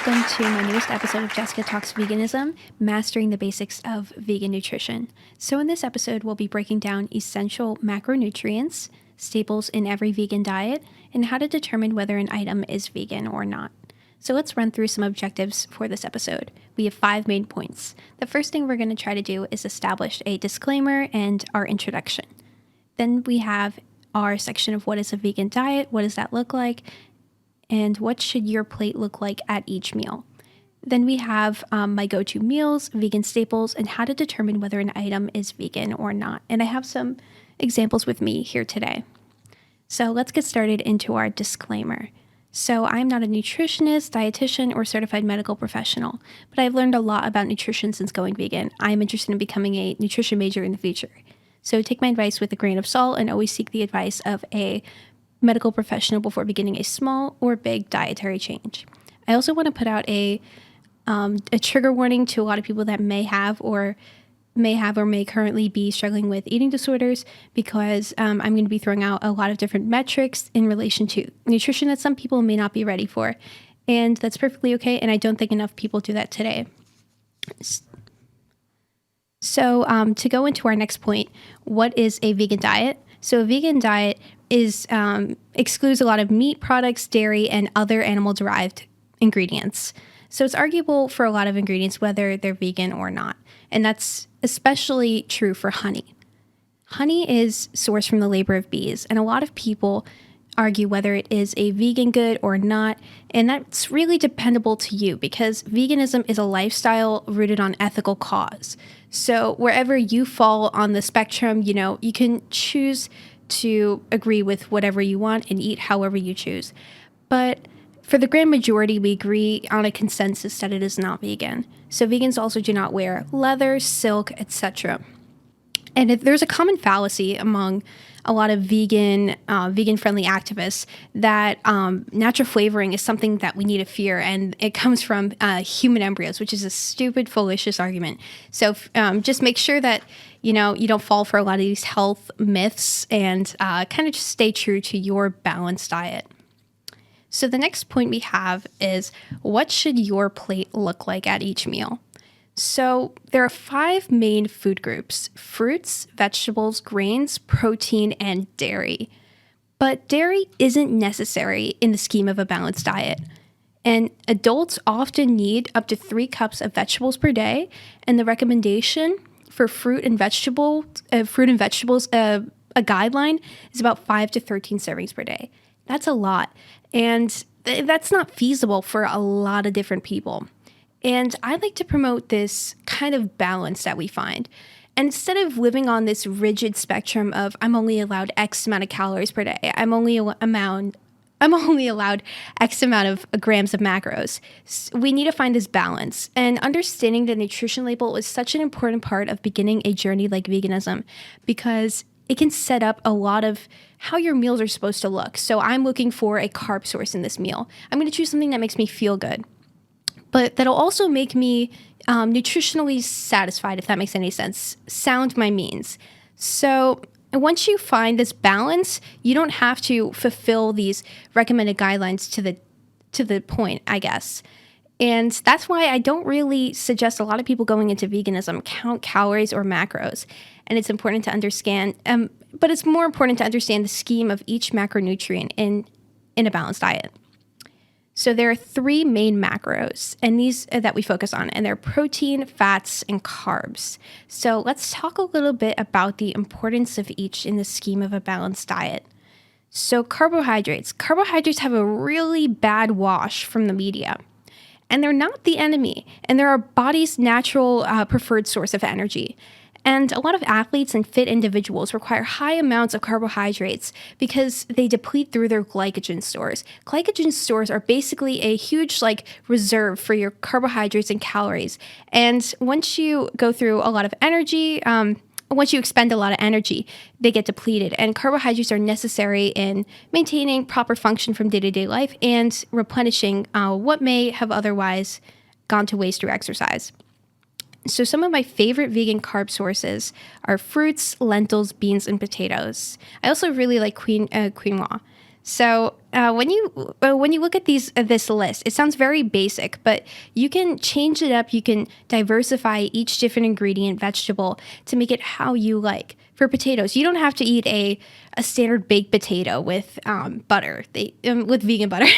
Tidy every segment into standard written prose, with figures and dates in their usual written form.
welcome to my newest episode of Jessica Talks Veganism, Mastering the Basics of Vegan Nutrition. So in this episode, we'll be breaking down essential macronutrients, staples in every vegan diet, and how to determine whether an item is vegan or not. So let's run through some objectives for this episode. We have 5 main points. The first thing we're going to try to do is establish a disclaimer and our introduction. Then we have our section of what is a vegan diet, what does that look like, and what should your plate look like at each meal. Then we have my go-to meals, vegan staples, and how to determine whether an item is vegan or not. And I have some examples with me here today. So let's get started into our disclaimer. So I'm not a nutritionist, dietitian, or certified medical professional, but I've learned a lot about nutrition since going vegan. I'm interested in becoming a nutrition major in the future. So take my advice with a grain of salt and always seek the advice of a medical professional before beginning a small or big dietary change. I also want to put out a trigger warning to a lot of people that may currently be struggling with eating disorders, because I'm going to be throwing out a lot of different metrics in relation to nutrition that some people may not be ready for. And that's perfectly okay. And I don't think enough people do that today. So to go into our next point, what is a vegan diet? So a vegan diet excludes a lot of meat products, dairy, and other animal-derived ingredients. So it's arguable for a lot of ingredients whether they're vegan or not. And that's especially true for honey. Honey is sourced from the labor of bees, and a lot of people argue whether it is a vegan good or not. And that's really dependable to you, because veganism is a lifestyle rooted on ethical cause. So wherever you fall on the spectrum, you can choose to agree with whatever you want and eat however you choose. But for the grand majority, we agree on a consensus that it is not vegan. So vegans also do not wear leather, silk, etc. And there's a common fallacy among a lot of vegan-friendly activists that natural flavoring is something that we need to fear, and it comes from human embryos, which is a stupid, fallacious argument. So just make sure that you don't fall for a lot of these health myths, and kind of just stay true to your balanced diet. So the next point we have is, what should your plate look like at each meal? So there are 5 main food groups: fruits, vegetables, grains, protein, and dairy. But dairy isn't necessary in the scheme of a balanced diet. And adults often need up to 3 cups of vegetables per day. And the recommendation for fruit and vegetables, a guideline is about 5 to 13 servings per day. That's a lot. And that's not feasible for a lot of different people. And I like to promote this kind of balance that we find. And instead of living on this rigid spectrum of I'm only allowed X amount of calories per day, I'm only allowed X amount of grams of macros, we need to find this balance. And understanding the nutrition label is such an important part of beginning a journey like veganism, because it can set up a lot of how your meals are supposed to look. So I'm looking for a carb source in this meal. I'm going to choose something that makes me feel good, but that'll also make me nutritionally satisfied, if that makes any sense. Sound my means. So once you find this balance, you don't have to fulfill these recommended guidelines to the point, I guess. And that's why I don't really suggest a lot of people going into veganism count calories or macros. And it's important to understand, but it's more important to understand the scheme of each macronutrient in a balanced diet. So there are 3 main macros, and these that we focus on, and they're protein, fats, and carbs. So let's talk a little bit about the importance of each in the scheme of a balanced diet. So carbohydrates. Carbohydrates have a really bad wash from the media. And they're not the enemy, and they're our body's natural preferred source of energy. And a lot of athletes and fit individuals require high amounts of carbohydrates because they deplete through their glycogen stores. Glycogen stores are basically a huge reserve for your carbohydrates and calories. And once you go through a lot of energy, once you expend a lot of energy, they get depleted. And carbohydrates are necessary in maintaining proper function from day-to-day life and replenishing what may have otherwise gone to waste through exercise. So some of my favorite vegan carb sources are fruits, lentils, beans, and potatoes. I also really like quinoa. So when you look at this list, it sounds very basic, but you can change it up. You can diversify each different ingredient, vegetable, to make it how you like. For potatoes, you don't have to eat a standard baked potato with butter, with vegan butter,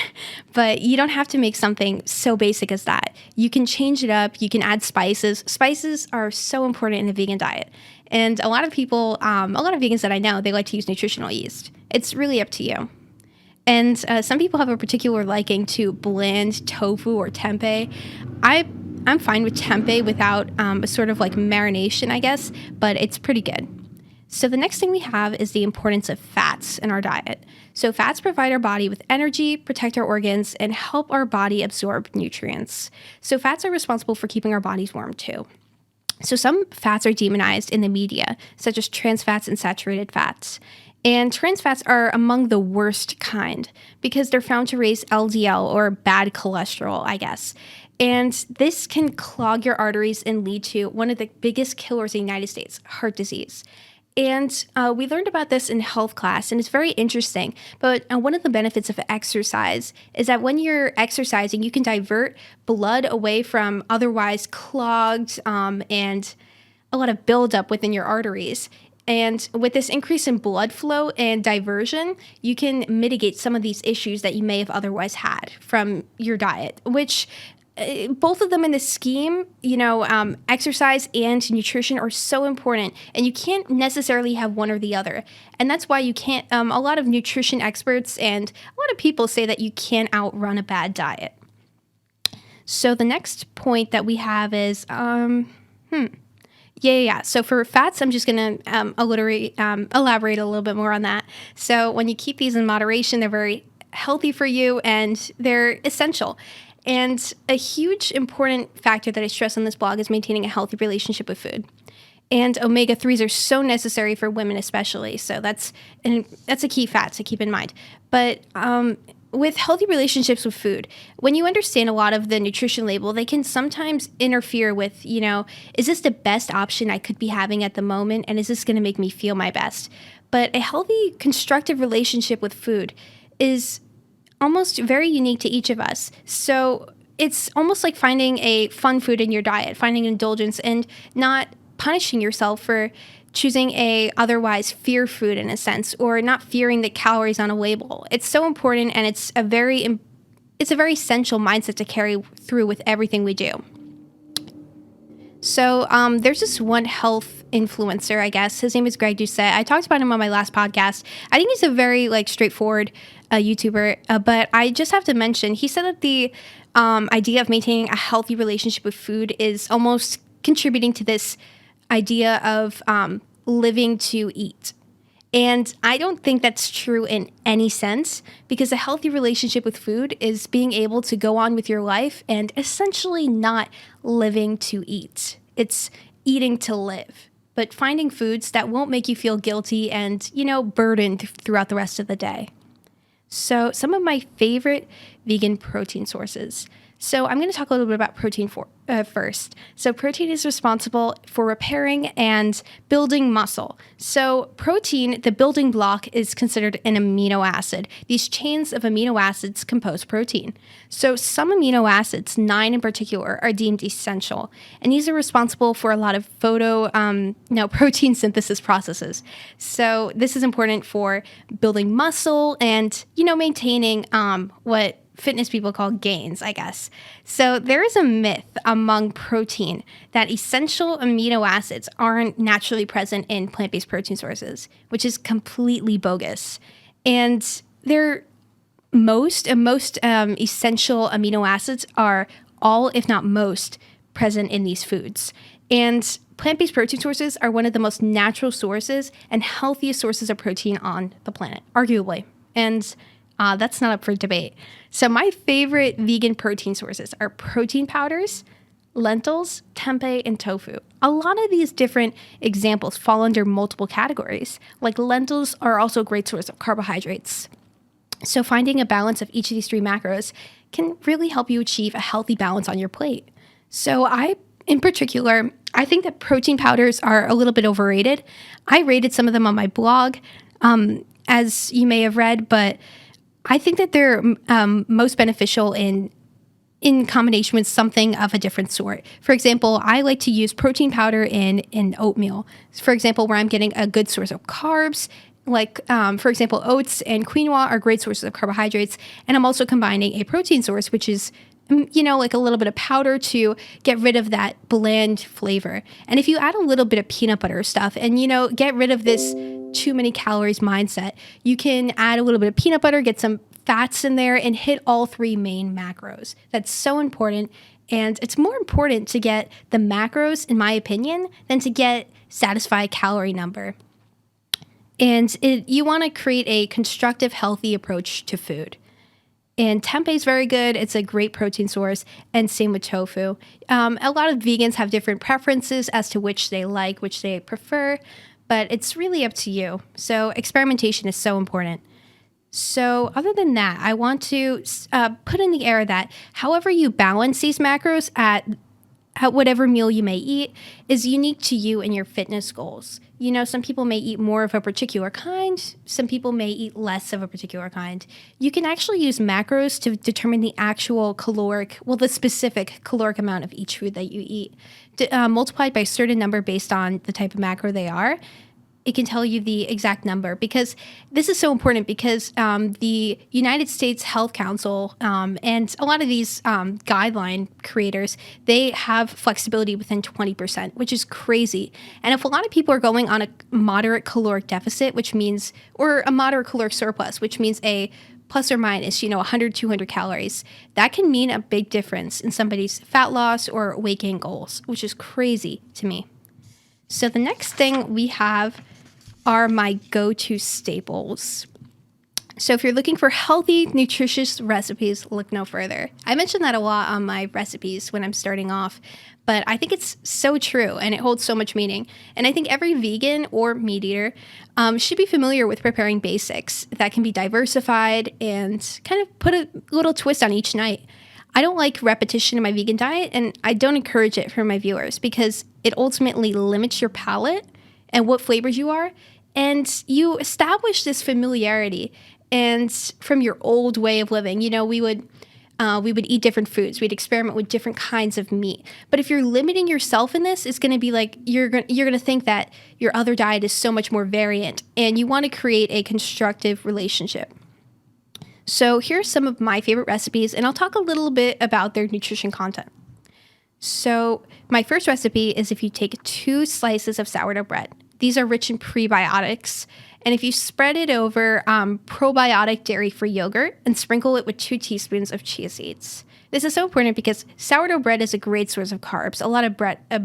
but you don't have to make something so basic as that. You can change it up. You can add spices. Spices are so important in the vegan diet. And a lot of people, a lot of vegans that I know, they like to use nutritional yeast. It's really up to you. And some people have a particular liking to bland tofu or tempeh. I'm fine with tempeh without a sort of like marination, I guess, but it's pretty good. So the next thing we have is the importance of fats in our diet. So fats provide our body with energy, protect our organs, and help our body absorb nutrients. So fats are responsible for keeping our bodies warm too. So some fats are demonized in the media, such as trans fats and saturated fats. And trans fats are among the worst kind because they're found to raise LDL, or bad cholesterol, I guess. And this can clog your arteries and lead to one of the biggest killers in the United States, heart disease. And we learned about this in health class, and it's very interesting. But one of the benefits of exercise is that when you're exercising, you can divert blood away from otherwise clogged and a lot of buildup within your arteries. And with this increase in blood flow and diversion, you can mitigate some of these issues that you may have otherwise had from your diet, which both of them in the scheme, exercise and nutrition are so important, and you can't necessarily have one or the other. And that's why you can't, a lot of nutrition experts and a lot of people say that you can't outrun a bad diet. So the next point that we have is, So for fats, I'm just going to elaborate a little bit more on that. So when you keep these in moderation, they're very healthy for you and they're essential. And a huge important factor that I stress on this blog is maintaining a healthy relationship with food. And omega-3s are so necessary for women especially. So that's a key fat to keep in mind. But with healthy relationships with food, when you understand a lot of the nutrition label, they can sometimes interfere with, is this the best option I could be having at the moment? And is this going to make me feel my best? But a healthy, constructive relationship with food is almost very unique to each of us. So it's almost like finding a fun food in your diet, finding indulgence, and not punishing yourself for choosing a otherwise fear food in a sense, or not fearing the calories on a label. It's so important, and it's a very essential mindset to carry through with everything we do. So there's this one health influencer, I guess. His name is Greg Doucette. I talked about him on my last podcast. I think he's a very straightforward YouTuber, but I just have to mention, he said that the idea of maintaining a healthy relationship with food is almost contributing to this idea of living to eat. And I don't think that's true in any sense, because a healthy relationship with food is being able to go on with your life and essentially not living to eat. It's eating to live, but finding foods that won't make you feel guilty and, burdened throughout the rest of the day. So some of my favorite vegan protein sources. So I'm going to talk a little bit about protein first. So protein is responsible for repairing and building muscle. So protein, the building block, is considered an amino acid. These chains of amino acids compose protein. So some amino acids, 9 in particular, are deemed essential. And these are responsible for a lot of protein synthesis processes. So this is important for building muscle and, maintaining what fitness people call gains, I guess. So there is a myth among protein that essential amino acids aren't naturally present in plant-based protein sources, which is completely bogus. And most essential amino acids are all, if not most, present in these foods. And plant-based protein sources are one of the most natural sources and healthiest sources of protein on the planet, arguably. And that's not up for debate. So my favorite vegan protein sources are protein powders, lentils, tempeh, and tofu. A lot of these different examples fall under multiple categories. Like lentils are also a great source of carbohydrates. So finding a balance of each of these 3 macros can really help you achieve a healthy balance on your plate. So in particular, I think that protein powders are a little bit overrated. I rated some of them on my blog, as you may have read, but I think that they're most beneficial in combination with something of a different sort. For example, I like to use protein powder in oatmeal. For example, where I'm getting a good source of carbs, like, for example, oats and quinoa are great sources of carbohydrates. And I'm also combining a protein source, which is, like a little bit of powder to get rid of that bland flavor. And if you add a little bit of peanut butter stuff and, get rid of this too many calories mindset, you can add a little bit of peanut butter, get some fats in there, and hit all three main macros. That's so important. And it's more important to get the macros, in my opinion, than to get satisfied calorie number. And you want to create a constructive, healthy approach to food. And tempeh is very good. It's a great protein source, and same with tofu. A lot of vegans have different preferences as to which they like, which they prefer, but it's really up to you. So experimentation is so important. So other than that, I want to put in the air that however you balance these macros at whatever meal you may eat is unique to you and your fitness goals. Some people may eat more of a particular kind. Some people may eat less of a particular kind. You can actually use macros to determine the actual the specific caloric amount of each food that you eat. Multiplied by a certain number based on the type of macro they are. It can tell you the exact number, because this is so important, because the United States Health Council and a lot of these guideline creators, they have flexibility within 20%, which is crazy. And if a lot of people are going on a moderate caloric deficit, or a moderate caloric surplus, which means a plus or minus, 100, 200 calories, that can mean a big difference in somebody's fat loss or weight gain goals, which is crazy to me. So the next thing we have are my go-to staples. So if you're looking for healthy, nutritious recipes, look no further. I mentioned that a lot on my recipes when I'm starting off, but I think it's so true and it holds so much meaning. And I think every vegan or meat eater should be familiar with preparing basics that can be diversified and kind of put a little twist on each night. I don't like repetition in my vegan diet, and I don't encourage it for my viewers, because it ultimately limits your palate and what flavors you are. And you establish this familiarity, and from your old way of living, we would eat different foods. We'd experiment with different kinds of meat. But if you're limiting yourself in this, it's going to be like you're going to think that your other diet is so much more variant, and you want to create a constructive relationship. So here's some of my favorite recipes, and I'll talk a little bit about their nutrition content. So my first recipe is if you take 2 slices of sourdough bread. These are rich in prebiotics. And if you spread it over probiotic dairy-free yogurt and sprinkle it with 2 teaspoons of chia seeds. This is so important because sourdough bread is a great source of carbs. A lot of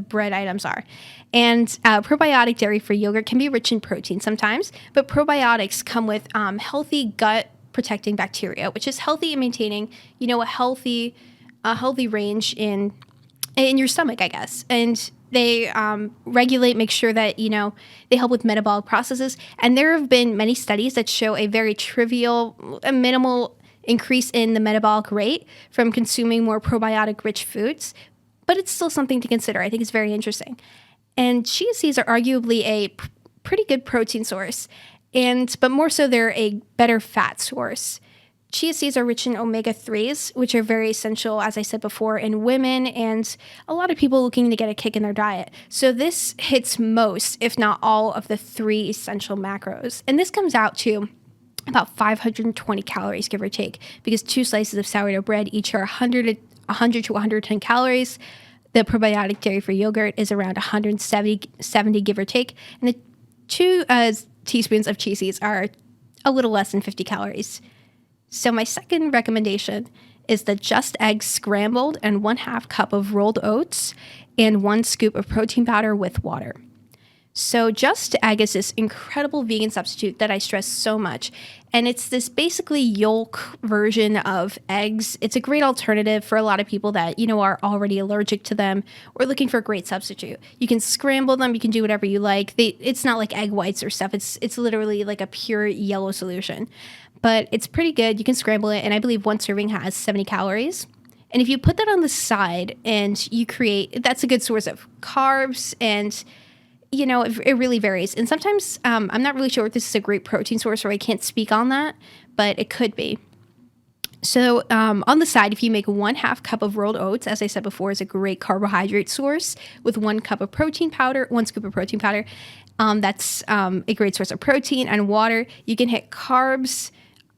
bread items are. And probiotic dairy-free yogurt can be rich in protein sometimes, but probiotics come with healthy gut-protecting bacteria, which is healthy in maintaining, a healthy range in your stomach, I guess. And they regulate, make sure that, they help with metabolic processes. And there have been many studies that show a very minimal increase in the metabolic rate from consuming more probiotic-rich foods. But it's still something to consider. I think it's very interesting. And chia seeds are arguably a pretty good protein source, but more so they're a better fat source. Chia seeds are rich in omega-3s, which are very essential, as I said before, in women and a lot of people looking to get a kick in their diet. So this hits most, if not all, of the 3 essential macros. And this comes out to about 520 calories, give or take, because 2 slices of sourdough bread each are 100 to 110 calories. The probiotic dairy-free yogurt is around 170, give or take. And the 2 teaspoons of chia seeds are a little less than 50 calories. So my second recommendation is the Just Egg scrambled and 1/2 cup of rolled oats and 1 scoop of protein powder with water. So Just Egg is this incredible vegan substitute that I stress so much. And it's this basically yolk version of eggs. It's a great alternative for a lot of people that, are already allergic to them or looking for a great substitute. You can scramble them. You can do whatever you like. It's not like egg whites or stuff. It's literally like a pure yellow solution. But it's pretty good. You can scramble it. And I believe 1 serving has 70 calories. And if you put that on the side and that's a good source of carbs, and it really varies. And sometimes I'm not really sure if this is a great protein source, or I can't speak on that, but it could be. So on the side, if you make 1/2 cup of rolled oats, as I said before, is a great carbohydrate source with 1 cup of protein powder, 1 scoop of protein powder. That's a great source of protein and water. You can hit carbs,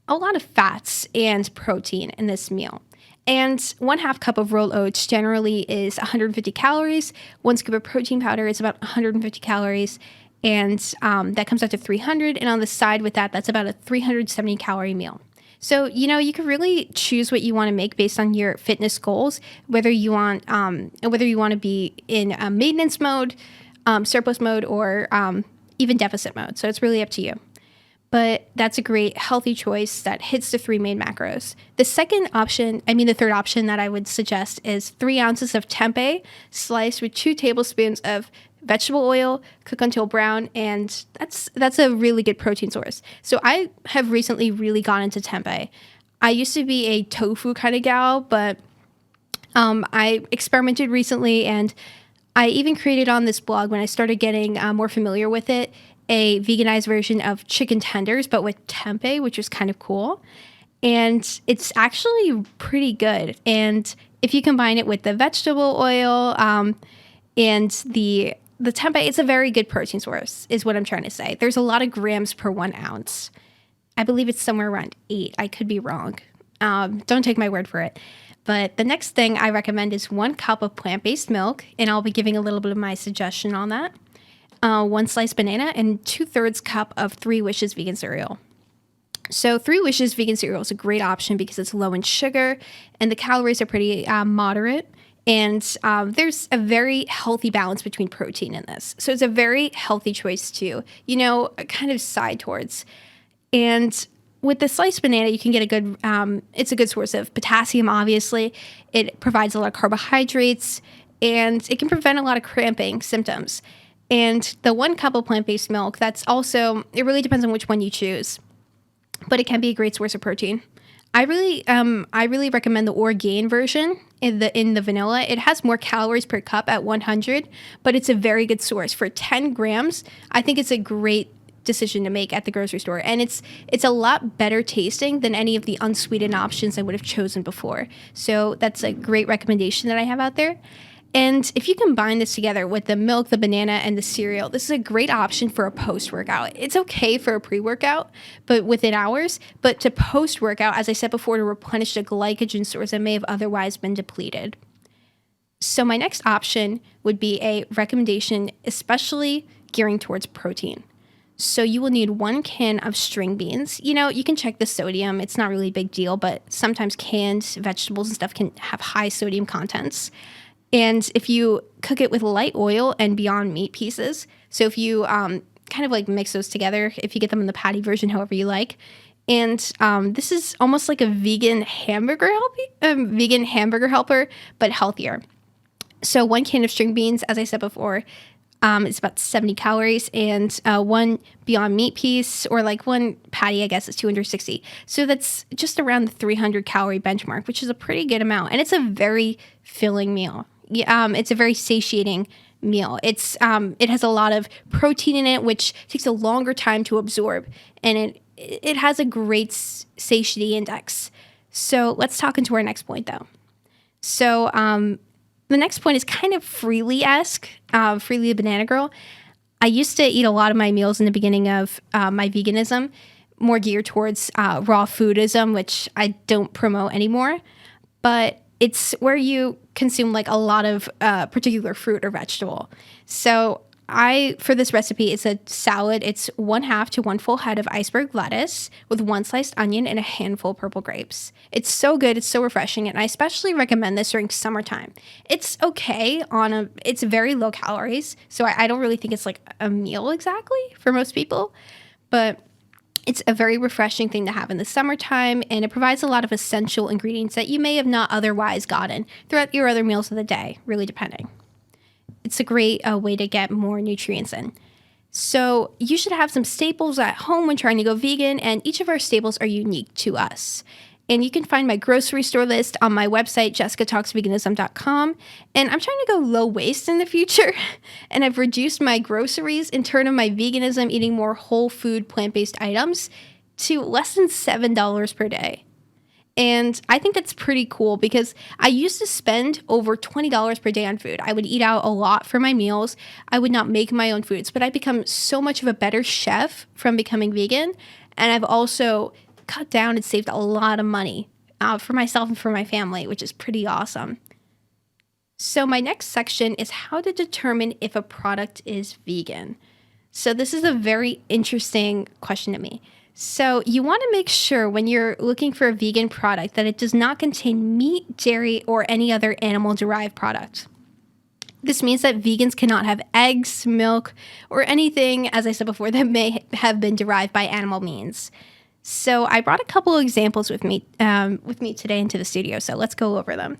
a lot of fats, and protein in this meal. And 1/2 cup of rolled oats generally is 150 calories. 1 scoop of protein powder is about 150 calories. And that comes out to 300. And on the side with that, that's about a 370 calorie meal. So, you can really choose what you want to make based on your fitness goals, whether you want to be in maintenance mode, surplus mode, or even deficit mode. So it's really up to you. But that's a great healthy choice that hits the 3 main macros. The third option that I would suggest is 3 ounces of tempeh sliced with 2 tablespoons of vegetable oil, cook until brown, and that's a really good protein source. So I have recently really gone into tempeh. I used to be a tofu kind of gal, but I experimented recently, and I even created on this blog when I started getting more familiar with it, a veganized version of chicken tenders, but with tempeh, which was kind of cool. And it's actually pretty good. And if you combine it with the vegetable oil and the tempeh, it's a very good protein source, is what I'm trying to say. There's a lot of grams per 1 ounce. I believe it's somewhere around 8. I could be wrong. Don't take my word for it. But the next thing I recommend is 1 cup of plant-based milk, and I'll be giving a little bit of my suggestion on that. 1 sliced banana, and 2/3 cup of 3 Wishes vegan cereal. So 3 Wishes vegan cereal is a great option because it's low in sugar, and the calories are pretty moderate. And there's a very healthy balance between protein in this. So it's a very healthy choice to, kind of side towards. And with the sliced banana, you can get it's a good source of potassium, obviously. It provides a lot of carbohydrates, and it can prevent a lot of cramping symptoms. And the 1 cup of plant-based milk, it really depends on which one you choose, but it can be a great source of protein. I really recommend the Orgain version in the vanilla. It has more calories per cup at 100, but it's a very good source. For 10 grams, I think it's a great decision to make at the grocery store. And it's a lot better tasting than any of the unsweetened options I would have chosen before. So that's a great recommendation that I have out there. And if you combine this together with the milk, the banana, and the cereal, this is a great option for a post-workout. It's okay for a pre-workout, but within hours. But to post-workout, as I said before, to replenish the glycogen source that may have otherwise been depleted. So my next option would be a recommendation, especially gearing towards protein. So you will need 1 can of string beans. You can check the sodium. It's not really a big deal, but sometimes canned vegetables and stuff can have high sodium contents. And if you cook it with light oil and Beyond Meat pieces, so if you kind of like mix those together, if you get them in the patty version, however you like, and this is almost like a vegan hamburger helper, but healthier. So 1 can of string beans, as I said before, is about 70 calories, and 1 Beyond Meat piece, or like 1 patty, I guess, is 260. So that's just around the 300 calorie benchmark, which is a pretty good amount. And it's a very filling meal. It's a very satiating meal. It has a lot of protein in it, which takes a longer time to absorb, and it has a great satiety index. So let's talk into our next point, though. So the next point is kind of Freely-esque, Freely a banana girl. I used to eat a lot of my meals in the beginning of my veganism, more geared towards raw foodism, which I don't promote anymore. But it's where you consume like a lot of particular fruit or vegetable. So for this recipe, it's a salad. It's 1/2 to 1 full head of iceberg lettuce with 1 sliced onion and a handful of purple grapes. It's so good. It's so refreshing. And I especially recommend this during summertime. It's okay it's very low calories. So I don't really think it's like a meal exactly for most people, but it's a very refreshing thing to have in the summertime, and it provides a lot of essential ingredients that you may have not otherwise gotten throughout your other meals of the day, really depending. It's a great way to get more nutrients in. So you should have some staples at home when trying to go vegan, and each of our staples are unique to us. And you can find my grocery store list on my website, jessicatalksveganism.com. And I'm trying to go low waste in the future. And I've reduced my groceries in turn of my veganism, eating more whole food, plant-based items to less than $7 per day. And I think that's pretty cool because I used to spend over $20 per day on food. I would eat out a lot for my meals. I would not make my own foods, but I've become so much of a better chef from becoming vegan. And I've also cut down and saved a lot of money for myself and for my family, which is pretty awesome. So my next section is how to determine if a product is vegan. So this is a very interesting question to me. So you want to make sure when you're looking for a vegan product that it does not contain meat, dairy, or any other animal-derived product. This means that vegans cannot have eggs, milk, or anything, as I said before, that may have been derived by animal means. So I brought a couple of examples with me today into the studio, so let's go over them.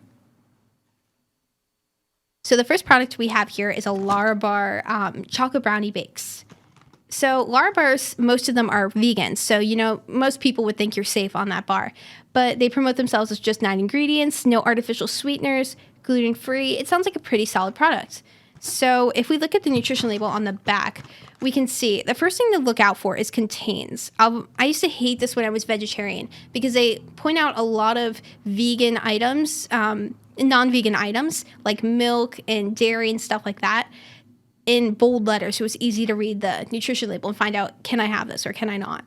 So the first product we have here is a Larabar chocolate brownie bakes. So Larabars, most of them are vegan. So, most people would think you're safe on that bar. But they promote themselves as just 9 ingredients, no artificial sweeteners, gluten-free. It sounds like a pretty solid product. So if we look at the nutrition label on the back, we can see the first thing to look out for is contains. I used to hate this when I was vegetarian because they point out a lot of vegan items, non-vegan items like milk and dairy and stuff like that, in bold letters, so it's easy to read the nutrition label and find out, can I have this or can I not?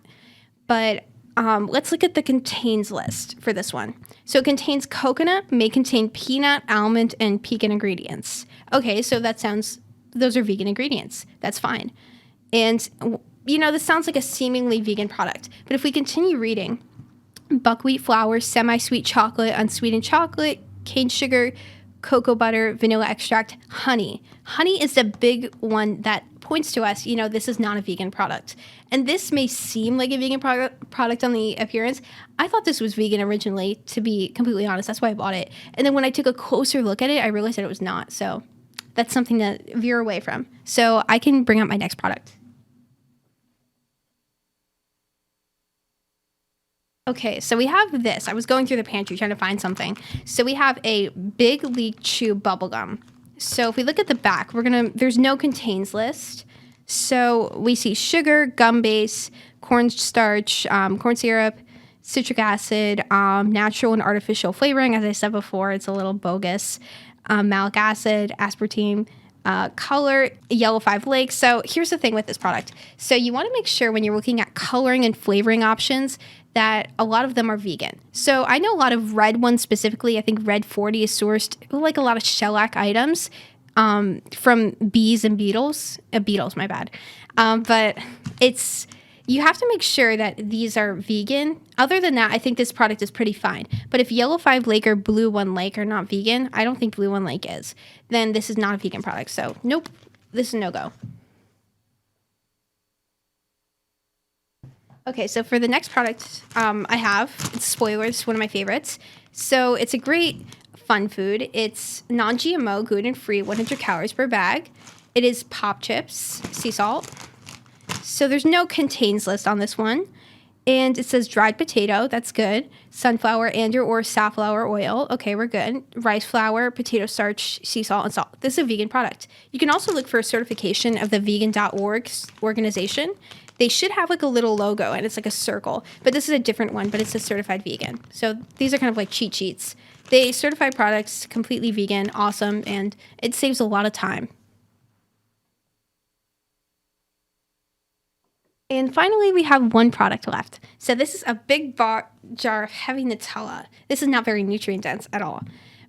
But let's look at the contains list for this one. So it contains coconut, may contain peanut, almond, and pecan ingredients. Okay, so those are vegan ingredients. That's fine. And, this sounds like a seemingly vegan product. But if we continue reading, buckwheat flour, semi-sweet chocolate, unsweetened chocolate, cane sugar, cocoa butter, vanilla extract, honey. Honey is the big one that points to us, this is not a vegan product. And this may seem like a vegan product on the appearance. I thought this was vegan originally, to be completely honest. That's why I bought it. And then when I took a closer look at it, I realized that it was not. So that's something to veer away from. So I can bring up my next product. Okay, so we have this. I was going through the pantry trying to find something. So we have a Big League Chew bubblegum. So if we look at the back, there's no contains list. So we see sugar, gum base, cornstarch, corn syrup, citric acid, natural and artificial flavoring. As I said before, it's a little bogus. Malic acid, aspartame, color, yellow 5 flakes. So here's the thing with this product. So you want to make sure when you're looking at coloring and flavoring options that a lot of them are vegan. So I know a lot of red ones specifically. I think Red 40 is sourced like a lot of shellac items from bees and beetles. Beetles, my bad. But you have to make sure that these are vegan. Other than that, I think this product is pretty fine. But if Yellow 5 Lake or Blue 1 Lake are not vegan, I don't think Blue 1 Lake is, then this is not a vegan product. So nope, this is no-go. Okay, so for the next product I have, it's spoilers, one of my favorites. So it's a great fun food. It's non-GMO, gluten-free, 100 calories per bag. It is pop chips, sea salt. So there's no contains list on this one. And it says dried potato, that's good. Sunflower and or safflower oil, okay, we're good. Rice flour, potato starch, sea salt, and salt. This is a vegan product. You can also look for a certification of the vegan.org organization. They should have like a little logo and it's like a circle, but this is a different one, but it says certified vegan. So these are kind of like cheat sheets. They certify products completely vegan, awesome, and it saves a lot of time. And finally, we have one product left. So this is a big jar of heavy Nutella. This is not very nutrient dense at all.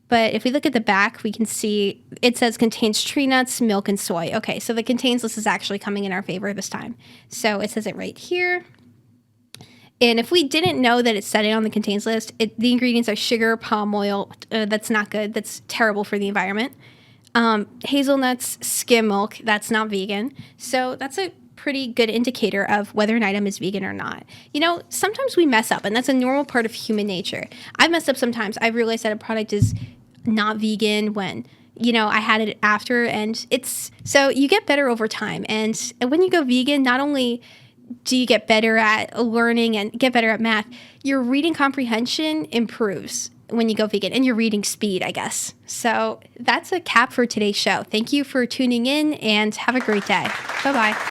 But if we look at the back, we can see it says contains tree nuts, milk, and soy. Okay, so the contains list is actually coming in our favor this time. So it says it right here. And if we didn't know that it said it on the contains list, the ingredients are sugar, palm oil. That's not good. That's terrible for the environment. Hazelnuts, skim milk. That's not vegan. So that's a pretty good indicator of whether an item is vegan or not. Sometimes we mess up, and that's a normal part of human nature. I've messed up sometimes. I've realized that a product is not vegan when, I had it after, and so you get better over time. And when you go vegan, not only do you get better at learning and get better at math, your reading comprehension improves when you go vegan, and your reading speed, I guess. So that's a cap for today's show. Thank you for tuning in, and have a great day. Bye-bye.